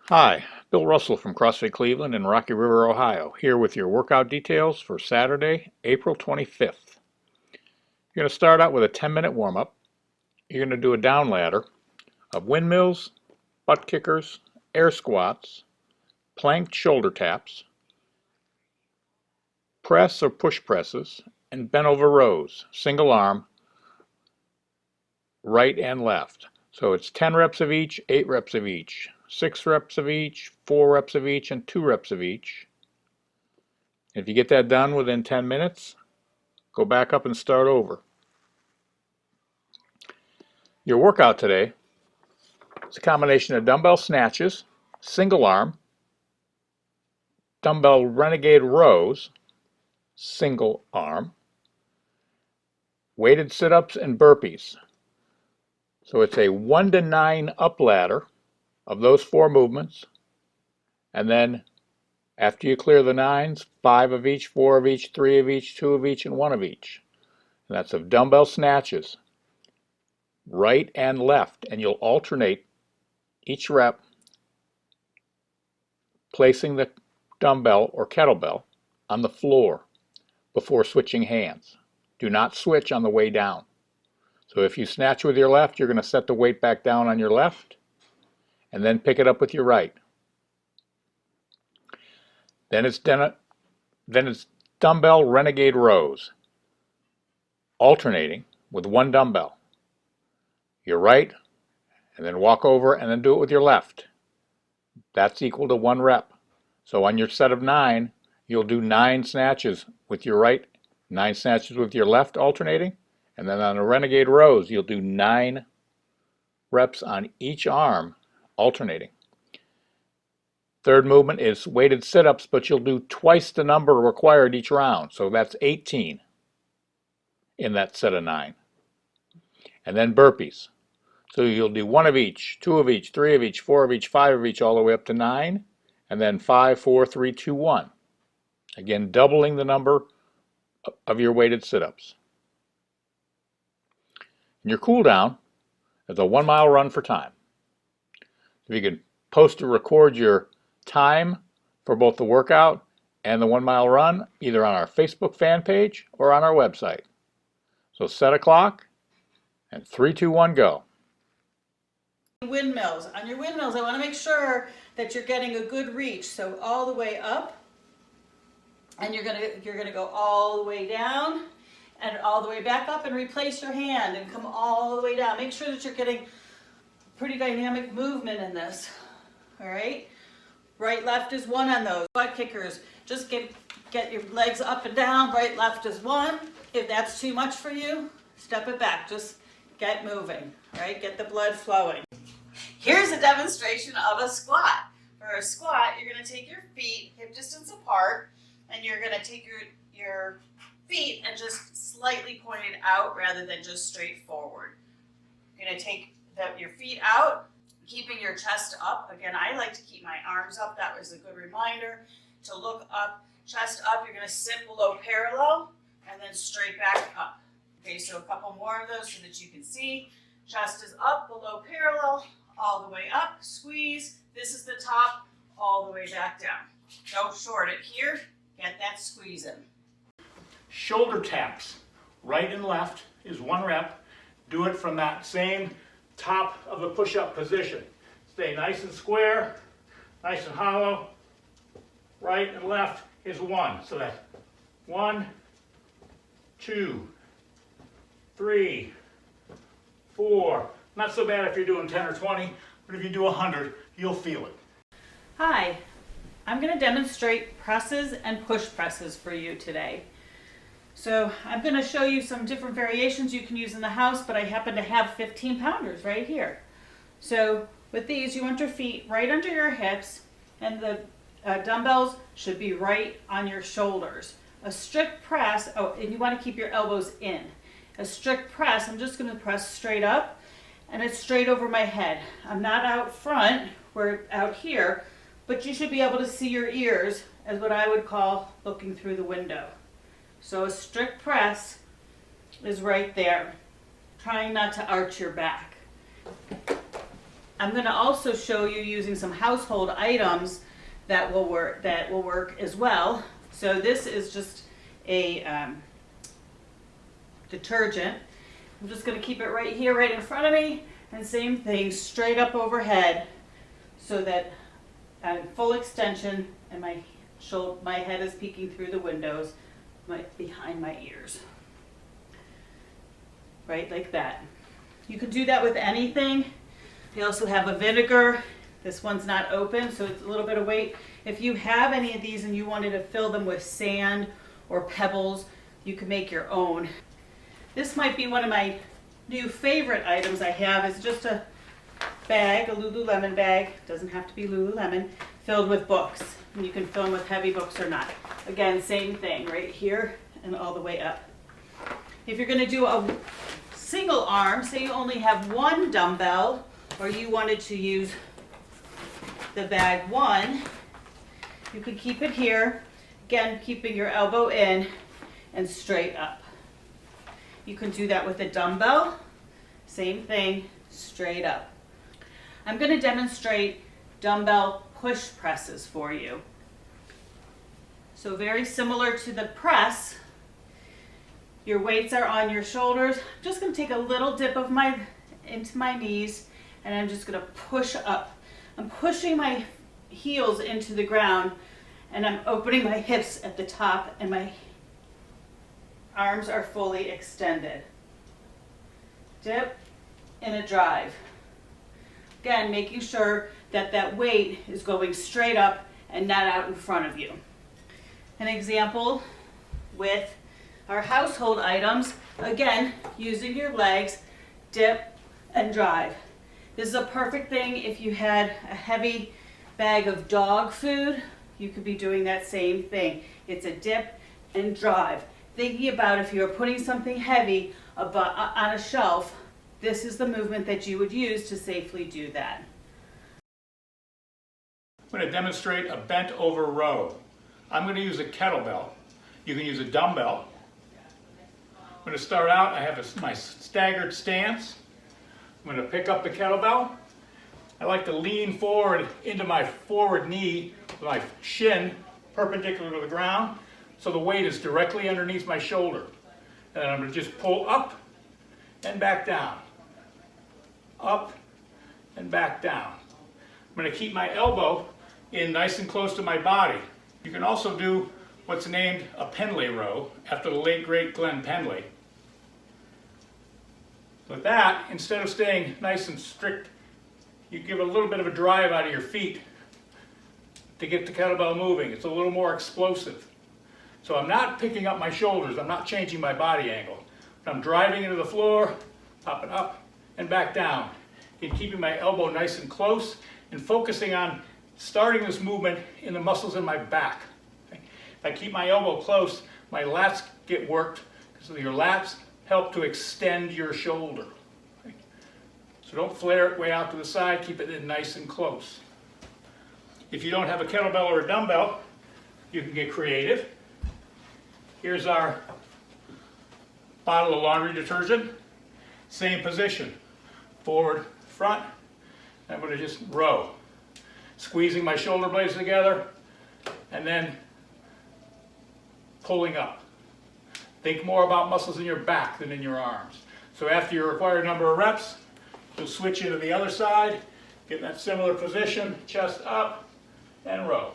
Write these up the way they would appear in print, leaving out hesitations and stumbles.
Hi, Bill Russell from CrossFit Cleveland in Rocky River, Ohio, here with your workout details for Saturday, April 25th. You're going to start out with a 10-minute warm-up. You're going to do a down ladder of windmills, butt kickers, air squats, planked shoulder taps, press or push presses, and bent over rows, single arm, right and left. So it's 10 reps of each, 8 reps of each, 6 reps of each, 4 reps of each, and 2 reps of each. If you get that done within 10 minutes, go back up and start over. Your workout today is a combination of dumbbell snatches, single arm, dumbbell Renegade rows, single arm, weighted sit-ups and burpees. So it's a 1 to 9 up ladder of those 4 movements, and then after you clear the 9s, 5 of each, 4 of each, 3 of each, 2 of each, and 1 of each. And that's of dumbbell snatches, right and left, and you'll alternate each rep placing the dumbbell or kettlebell on the floor before switching hands. Do not switch on the way down. So if you snatch with your left, you're going to set the weight back down on your left and then pick it up with your right. Then it's dumbbell Renegade rows, alternating with 1 dumbbell. Your right, and then walk over and then do it with your left. That's equal to 1 rep. So on your set of 9, you'll do 9 snatches with your right, 9 snatches with your left alternating, and then on the Renegade rows, you'll do 9 reps on each arm alternating. Third movement is weighted sit-ups, but you'll do twice the number required each round. So that's 18 in that set of 9. And then burpees. So you'll do 1 of each, 2 of each, 3 of each, 4 of each, 5 of each, all the way up to 9. And then 5, 4, 3, 2, 1. Again, doubling the number of your weighted sit-ups. And your cool down is a 1 mile run for time. If you can post or record your time for both the workout and the 1 mile run, either on our Facebook fan page or on our website. So set a clock and 3, 2, 1, go. Windmills. On your windmills, I want to make sure that you're getting a good reach. So all the way up, and you're gonna go all the way down and all the way back up and replace your hand and come all the way down. Make sure that you're getting pretty dynamic movement in this. All right. Right, left is 1 on those. Butt kickers. Just get your legs up and down. Right, left is 1. If that's too much for you, step it back. Just get moving. All right. Get the blood flowing. Here's a demonstration of a squat. For a squat, you're going to take your feet hip distance apart, and you're going to take your feet and just slightly point it out rather than just straight forward. You're going to take your feet out, keeping your chest up. Again, I like to keep my arms up. That was a good reminder to look up, chest up. You're going to sit below parallel and then straight back up. Okay, so a couple more of those so that you can see. Chest is up, below parallel, all the way up, squeeze. This is the top, all the way back down. Don't short it here. Get that squeeze in. Shoulder taps, right and left, is 1 rep. Do it from that same top of the push-up position. Stay nice and square, nice and hollow. Right and left is 1. So that's 1, 2, 3, 4. Not so bad if you're doing 10 or 20, but if you do 100, you'll feel it. Hi, I'm going to demonstrate presses and push presses for you today. So I'm going to show you some different variations you can use in the house, but I happen to have 15 pounders right here. So with these, you want your feet right under your hips, and the dumbbells should be right on your shoulders. A strict press, and you want to keep your elbows in. A strict press, I'm just going to press straight up, and it's straight over my head. I'm not out front, we're out here, but you should be able to see your ears as what I would call looking through the window. So a strict press is right there, trying not to arch your back. I'm going to also show you using some household items that will work as well. So this is just a detergent. I'm just going to keep it right here, right in front of me, and same thing, straight up overhead, so that I'm full extension and my head is peeking through the windows, behind my ears. Right, like that. You can do that with anything. We also have a vinegar. This one's not open, so it's a little bit of weight. If you have any of these and you wanted to fill them with sand or pebbles, you can make your own. This might be one of my new favorite items I have, is just a bag, a Lululemon bag, doesn't have to be Lululemon, filled with books. And you can fill them with heavy books or not. Again, same thing, right here and all the way up. If you're gonna do a single arm, say you only have one dumbbell, or you wanted to use the bag one, you could keep it here, again, keeping your elbow in and straight up. You can do that with a dumbbell, same thing, straight up. I'm going to demonstrate dumbbell push presses for you. So very similar to the press, your weights are on your shoulders. I'm just going to take a little dip of into my knees, and I'm just going to push up. I'm pushing my heels into the ground, and I'm opening my hips at the top, and my arms are fully extended. Dip and a drive. Again, making sure that that weight is going straight up and not out in front of you. An example with our household items, again, using your legs, dip and drive. This is a perfect thing if you had a heavy bag of dog food. You could be doing that same thing. It's a dip and drive. Thinking about if you're putting something heavy on a shelf, this is the movement that you would use to safely do that. I'm going to demonstrate a bent over row. I'm going to use a kettlebell. You can use a dumbbell. I'm going to start out, I have my staggered stance. I'm going to pick up the kettlebell. I like to lean forward into my forward knee with my shin perpendicular to the ground, so the weight is directly underneath my shoulder. And then I'm going to just pull up and back down. Up and back down. I'm going to keep my elbow in nice and close to my body. You can also do what's named a Pendlay row after the late great Glenn Pendlay. With that, instead of staying nice and strict, you give a little bit of a drive out of your feet to get the kettlebell moving. It's a little more explosive. So I'm not picking up my shoulders, I'm not changing my body angle. I'm driving into the floor, popping up and back down, and keeping my elbow nice and close and focusing on starting this movement in the muscles in my back. Okay? If I keep my elbow close, my lats get worked, because your lats help to extend your shoulder. Okay? So don't flare it way out to the side, keep it in nice and close. If you don't have a kettlebell or a dumbbell, you can get creative. Here's our bottle of laundry detergent. Same position, forward, front. I'm going to just row, squeezing my shoulder blades together and then pulling up. Think more about muscles in your back than in your arms. So after your required number of reps, you'll switch into the other side, get in that similar position, chest up and row.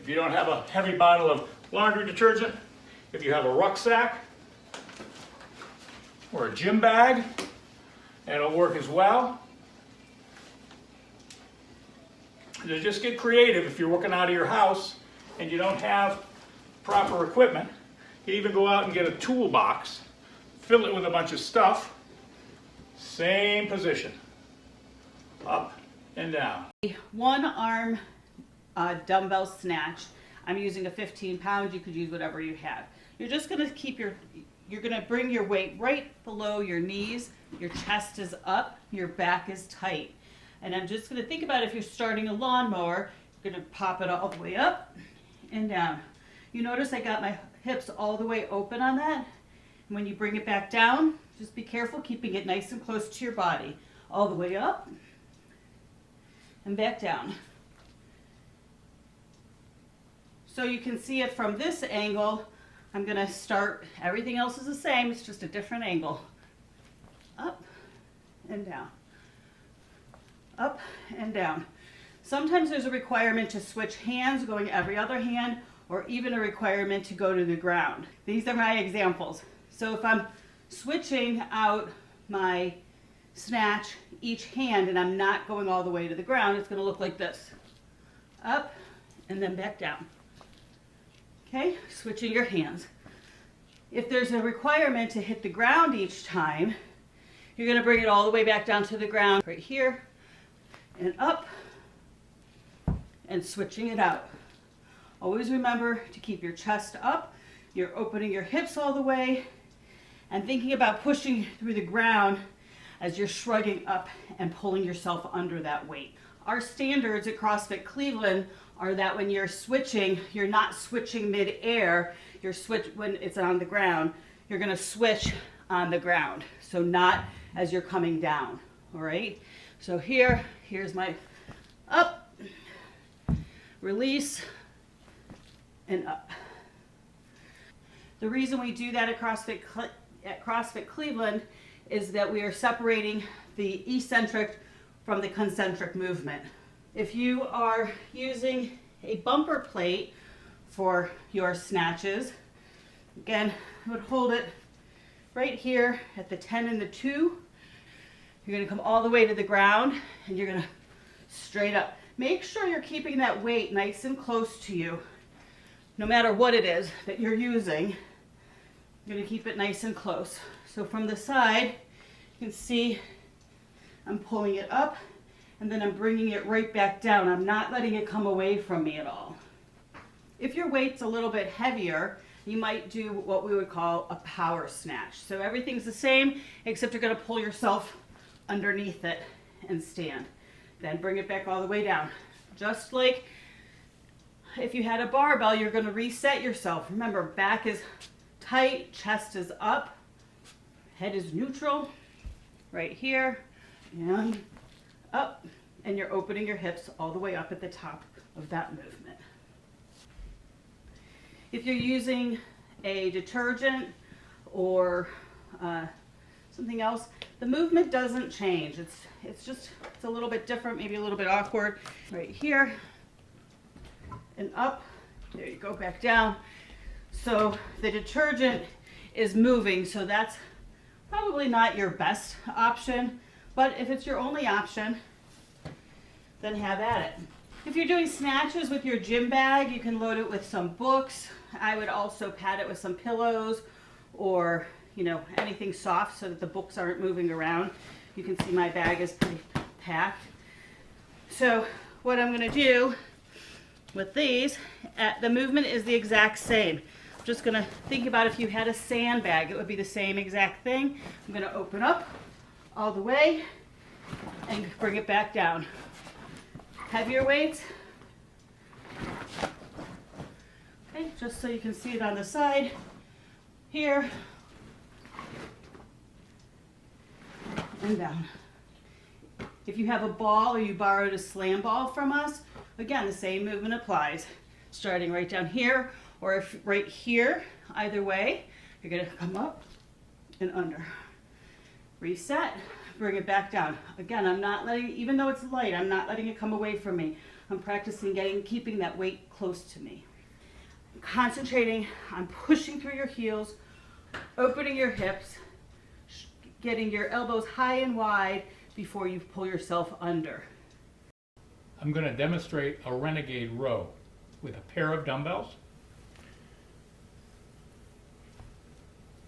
If you don't have a heavy bottle of laundry detergent, if you have a rucksack or a gym bag, that'll work as well. So just get creative. If you're working out of your house and you don't have proper equipment, you even go out and get a toolbox, fill it with a bunch of stuff, same position, up and down. One arm dumbbell snatch. I'm using a 15-pound. You could use whatever you have. You're just going to keep you're going to bring your weight right below your knees. Your chest is up, your back is tight. And I'm just going to think about if you're starting a lawnmower, you're going to pop it all the way up and down. You notice I got my hips all the way open on that. And when you bring it back down, Just be careful keeping it nice and close to your body. All the way up and back down. So you can see it from this angle. I'm going to start, everything else is the same, it's just a different angle. Up and down. Up and down. Sometimes there's a requirement to switch hands, going every other hand, or even a requirement to go to the ground. These are my examples. So if I'm switching out my snatch each hand and I'm not going all the way to the ground, it's going to look like this. Up and then back down. Okay, switching your hands. If there's a requirement to hit the ground each time, you're going to bring it all the way back down to the ground right here and up and switching it out. Always remember to keep your chest up, you're opening your hips all the way, and thinking about pushing through the ground as you're shrugging up and pulling yourself under that weight. Our standards at CrossFit Cleveland are that when you're switching, you're not switching mid-air, when it's on the ground, you're gonna switch on the ground. So not as you're coming down, all right? So here's my up, release, and up. The reason we do that at CrossFit Cleveland is that we are separating the eccentric from the concentric movement. If you are using a bumper plate for your snatches, again, I would hold it right here at the 10 and the 2. You're gonna come all the way to the ground and you're gonna straight up. Make sure you're keeping that weight nice and close to you. No matter what it is that you're using, you're gonna keep it nice and close. So from the side, you can see I'm pulling it up and then I'm bringing it right back down. I'm not letting it come away from me at all. If your weight's a little bit heavier, you might do what we would call a power snatch. So everything's the same, except you're gonna pull yourself underneath it and stand. Then bring it back all the way down. Just like if you had a barbell, you're gonna reset yourself. Remember, back is tight, chest is up, head is neutral, right here, and up, and you're opening your hips all the way up at the top of that movement. If you're using a detergent or something else, the movement doesn't change. It's a little bit different, maybe a little bit awkward. Right here and up. There you go, back down. So the detergent is moving, so that's probably not your best option, but if it's your only option, then have at it. If you're doing snatches with your gym bag, you can load it with some books. I would also pad it with some pillows or, you know, anything soft so that the books aren't moving around. You can see my bag is pretty packed. So what I'm gonna do with these, the movement is the exact same. I'm just gonna think about if you had a sandbag, it would be the same exact thing. I'm gonna open up all the way and bring it back down. Heavier weights. Okay, just so you can see it on the side here and down. If you have a ball or you borrowed a slam ball from us, again, the same movement applies. Starting right down here or if right here, either way, you're gonna come up and under. Reset, bring it back down. Again, I'm not letting, even though it's light, I'm not letting it come away from me. I'm practicing keeping that weight close to me. I'm concentrating on pushing through your heels, opening your hips, getting your elbows high and wide before you pull yourself under. I'm going to demonstrate a Renegade row with a pair of dumbbells.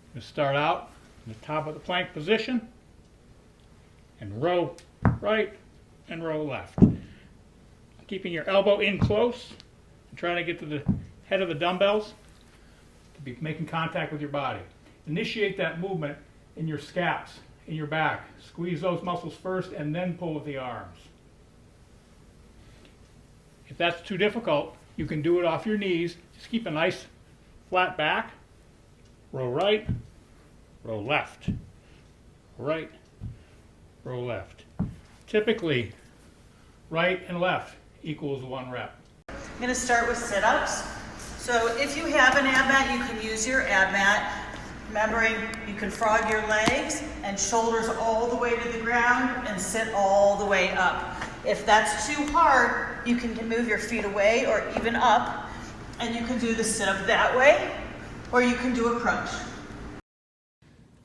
I'm going to start out in the top of the plank position and row right and row left. Keeping your elbow in close and trying to get to the head of the dumbbells to be making contact with your body. Initiate that movement in your scaps, in your back. Squeeze those muscles first and then pull with the arms. If that's too difficult, you can do it off your knees. Just keep a nice flat back. Row right, row left. right, row left. Typically, right and left equals 1 rep. I'm going to start with sit-ups. So if you have an ab mat, you can use your ab mat. Remembering, you can frog your legs and shoulders all the way to the ground and sit all the way up. If that's too hard, you can move your feet away or even up, and you can do the sit-up that way, or you can do a crunch.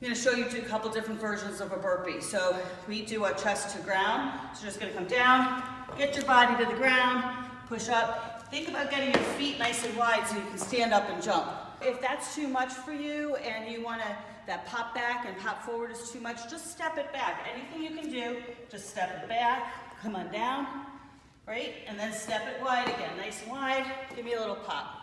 I'm going to show you a couple different versions of a burpee. So we do a chest to ground. So you're just going to come down, get your body to the ground, push up. Think about getting your feet nice and wide so you can stand up and jump. If that's too much for you and you want to, that pop back and pop forward is too much, just step it back. Anything you can do, just step it back, come on down, right? And then step it wide again, nice and wide. Give me a little pop.